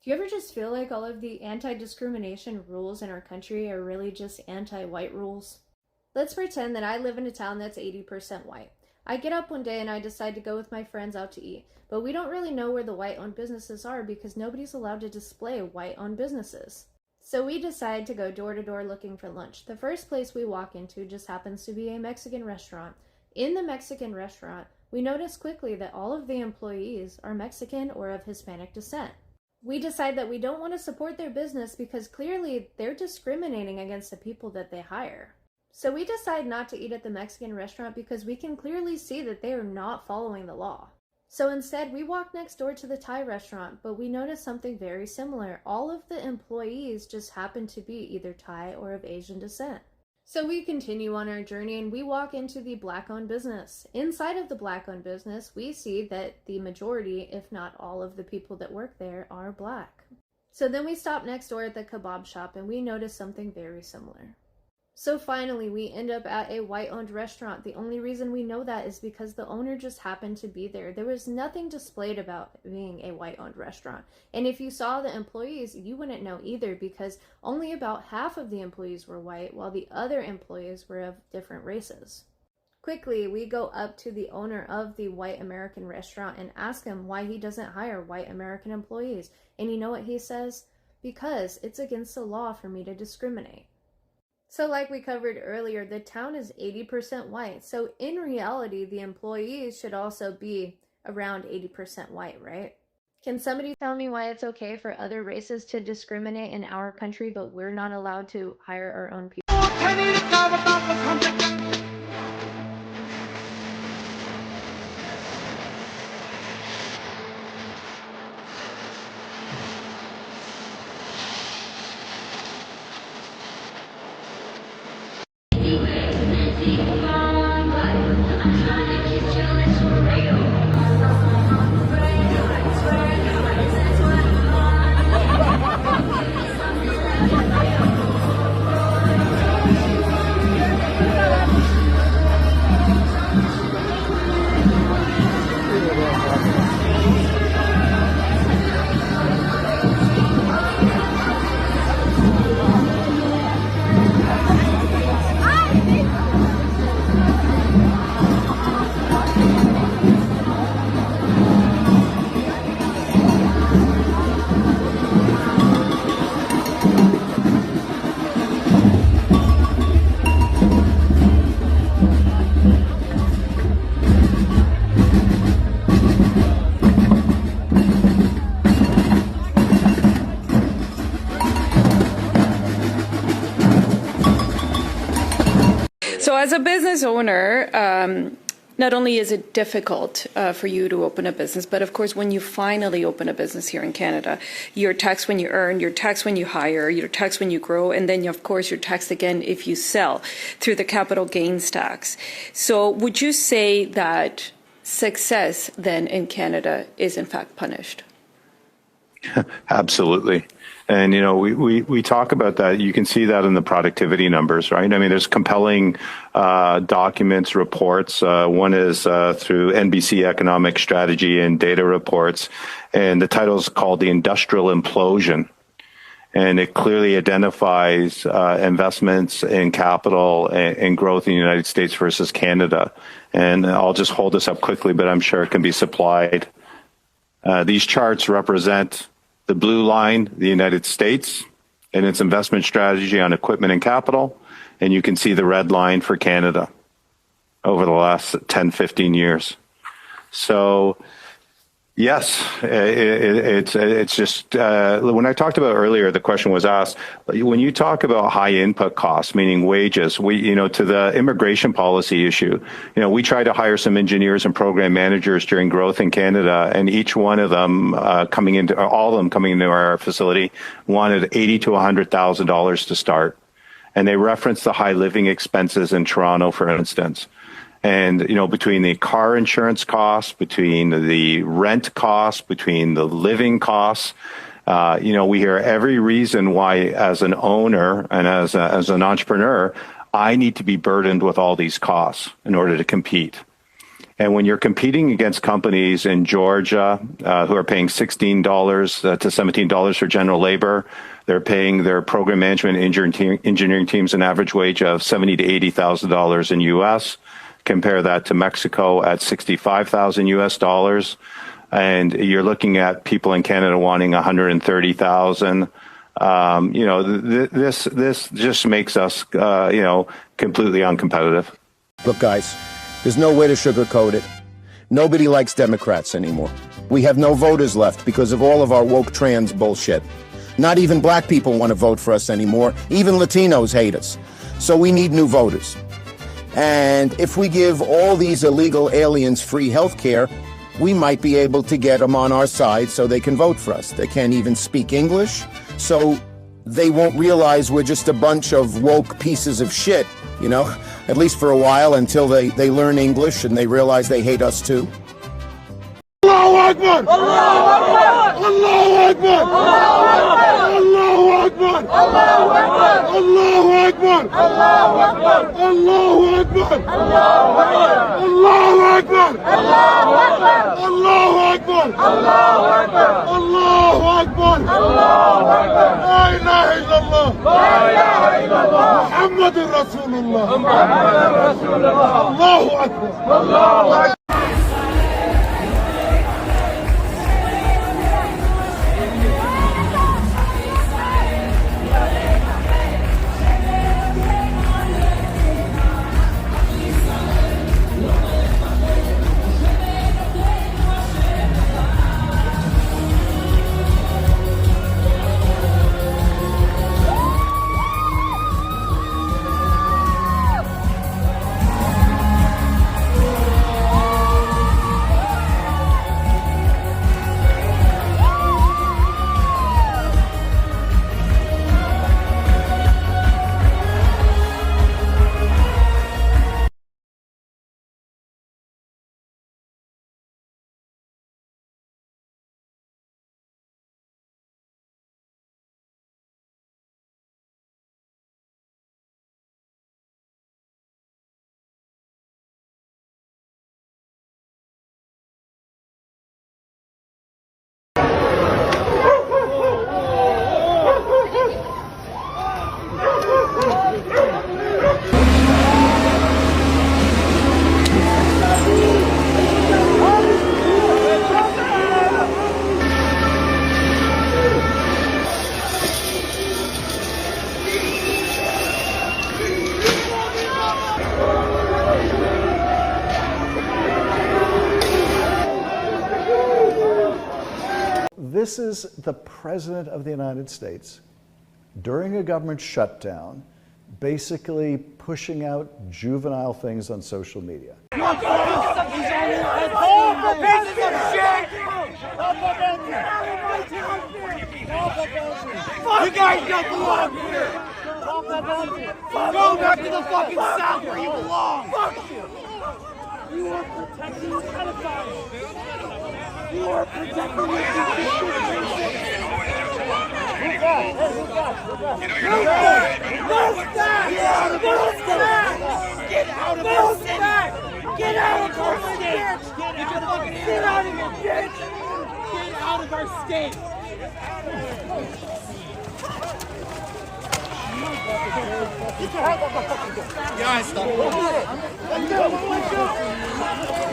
Do you ever just feel like all of the anti-discrimination rules in our country are really just anti-white rules? Let's pretend that I live in a town that's 80% white. I get up one day and I decide to go with my friends out to eat, but we don't really know where the white-owned businesses are because nobody's allowed to display white-owned businesses. So we decide to go door to door looking for lunch. The first place we walk into just happens to be a Mexican restaurant. In the Mexican restaurant, we notice quickly that all of the employees are Mexican or of Hispanic descent. We decide that we don't want to support their business because clearly they're discriminating against the people that they hire. So we decide not to eat at the Mexican restaurant because we can clearly see that they are not following the law. So instead, we walk next door to the Thai restaurant, but we notice something very similar. All of the employees just happen to be either Thai or of Asian descent. So we continue on our journey and we walk into the Black-owned business. Inside of the Black-owned business, we see that the majority, if not all of the people that work there, are Black. So then we stop next door at the kebab shop and we notice something very similar. So finally, we end up at a white-owned restaurant. The only reason we know that is because the owner just happened to be there. There was nothing displayed about being a white-owned restaurant. And if you saw the employees, you wouldn't know either because only about half of the employees were white, while the other employees were of different races. Quickly, we go up to the owner of the white American restaurant and ask him why he doesn't hire white American employees. And you know what he says? Because it's against the law for me to discriminate. So like we covered earlier, the town is 80% white. So in reality, the employees should also be around 80% white, right? Can somebody tell me why it's okay for other races to discriminate in our country, but we're not allowed to hire our own people? So as a business owner, not only is it difficult for you to open a business, but of course, when you finally open a business here in Canada, you're taxed when you earn, you're taxed when you hire, you're taxed when you grow, and then of course you're taxed again if you sell through the capital gains tax. So would you say that success then in Canada is in fact punished? Absolutely. And, you know, we talk about that. You can see that in the productivity numbers, right? I mean, there's compelling documents, reports. One is through NBC Economic Strategy and Data Reports. And the title is called The Industrial Implosion. And it clearly identifies investments in capital and growth in the United States versus Canada. And I'll just hold this up quickly, but I'm sure it can be supplied. These charts represent the blue line, the United States, and its investment strategy on equipment and capital. And you can see the red line for Canada over the last 10, 15 years. So, yes, it's just, when I talked about earlier, the question was asked, when you talk about high input costs, meaning wages, to the immigration policy issue, we tried to hire some engineers and program managers during growth in Canada, and each one of them all of them coming into our facility wanted $80,000 to $100,000 to start. And they referenced the high living expenses in Toronto, for instance. And, between the car insurance costs, between the rent costs, between the living costs, we hear every reason why, as an owner and as an entrepreneur, I need to be burdened with all these costs in order to compete. And when you're competing against companies in Georgia who are paying $16 to $17 for general labor, they're paying their program management engineering teams an average wage of $70,000 to $80,000 in U.S. Compare that to Mexico at $65,000 US dollars, and you're looking at people in Canada wanting $130,000. This just makes us completely uncompetitive. Look, guys, there's no way to sugarcoat it. Nobody likes Democrats anymore. We have no voters left because of all of our woke trans bullshit. Not even black people want to vote for us anymore. Even Latinos hate us. So we need new voters. And if we give all these illegal aliens free health care, we might be able to get them on our side so they can vote for us. They can't even speak English, so they won't realize we're just a bunch of woke pieces of shit, at least for a while until they learn English and they realize they hate us too. Allahu Akbar! Allahu Akbar! Allahu Akbar! Allahu Akbar! Allahu Akbar! Allahu Akbar! Allahu Akbar! Allahu Akbar! Allahu Akbar! Allahu Akbar! Allahu Akbar! Allahu Akbar! Allahu Akbar! Allahu Akbar! La ilaha illallah! La ilaha illallah! Muhammadur Rasulullah! Muhammadur Rasulullah! Allahu Akbar! Allahu Akbar! This is the President of the United States during a government shutdown, basically pushing out juvenile things on social media. You guys don't belong here! Go back to the fucking South where you belong! Fuck you! You are protecting pedophiles! You are protecting the Get out of our city! Get out of our state! Get out of here, bitch! Get out of our state! Get your hands off my fucking gun! Guys, stop! Let's go!